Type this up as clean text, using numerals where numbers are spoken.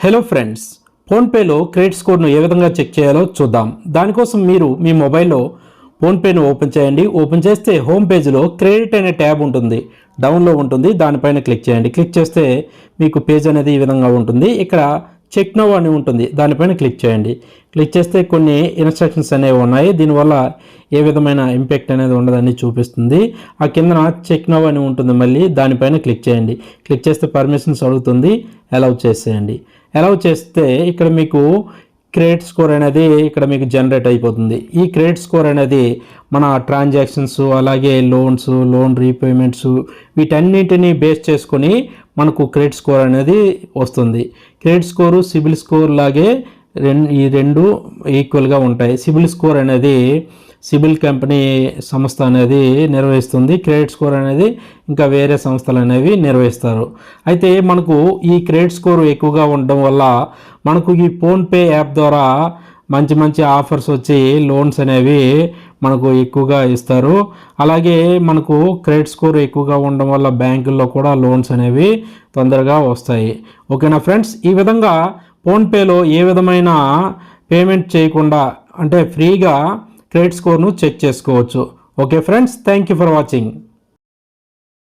Hello friends, ఫోన్పేలో credit స్కోర్ను ఏ విధంగా చెక్ చేయాలో చూద్దాం. దానికోసం మీరు మీ మొబైల్లో ఫోన్పేను ఓపెన్ చేయండి. ఓపెన్ చేస్తే హోమ్ పేజ్లో క్రెడిట్ అనే ట్యాబ్ ఉంటుంది, డౌన్లో ఉంటుంది. దానిపైన క్లిక్ చేయండి. క్లిక్ చేస్తే మీకు పేజ్ అనేది ఈ విధంగా ఉంటుంది. ఇక్కడ చెక్ నౌ అని ఉంటుంది, దానిపైన క్లిక్ చేయండి. క్లిక్ చేస్తే కొన్ని ఇన్స్ట్రక్షన్స్ అనేవి ఉన్నాయి. దీనివల్ల ఏ విధమైన ఇంపాక్ట్ అనేది ఉండదని చూపిస్తుంది. ఆ కిందన చెక్ నౌ అని ఉంటుంది, మళ్ళీ దానిపైన క్లిక్ చేయండి. క్లిక్ చేస్తే పర్మిషన్స్ అడుగుతుంది, అలౌ చేసేయండి. అలౌ చేస్తే ఇక్కడ మీకు క్రెడిట్ స్కోర్ అనేది ఇక్కడ మీకు జనరేట్ అయిపోతుంది. ఈ క్రెడిట్ స్కోర్ అనేది మన ట్రాన్సాక్షన్స్, అలాగే లోన్స్, లోన్ రీపేమెంట్స్, వీటన్నిటిని బేస్ చేసుకొని మనకు క్రెడిట్ స్కోర్ అనేది వస్తుంది. క్రెడిట్ స్కోరు సిబిల్ స్కోర్ లాగే ఈ రెండు ఈక్వల్గా ఉంటాయి. సిబిల్ స్కోర్ అనేది సిబిల్ కంపెనీ సంస్థ అనేది నిర్వహిస్తుంది. క్రెడిట్ స్కోర్ అనేది ఇంకా వేరే సంస్థలు అనేవి నిర్వహిస్తారు. అయితే మనకు ఈ క్రెడిట్ స్కోర్ ఎక్కువగా ఉండడం వల్ల మనకు ఈ ఫోన్పే యాప్ ద్వారా మంచి మంచి ఆఫర్స్ వచ్చి లోన్స్ అనేవి మనకు ఎక్కువగా ఇస్తారు. అలాగే మనకు క్రెడిట్ స్కోర్ ఎక్కువగా ఉండడం వల్ల బ్యాంకుల్లో కూడా లోన్స్ అనేవి తొందరగా వస్తాయి. ఓకేనా ఫ్రెండ్స్, ఈ విధంగా ఫోన్పేలో ఏ విధమైన పేమెంట్ చేయకుండా అంటే ఫ్రీగా క్రెడిట్ స్కోర్ను చెక్ చేసుకోవచ్చు. Okay friends, thank you for watching.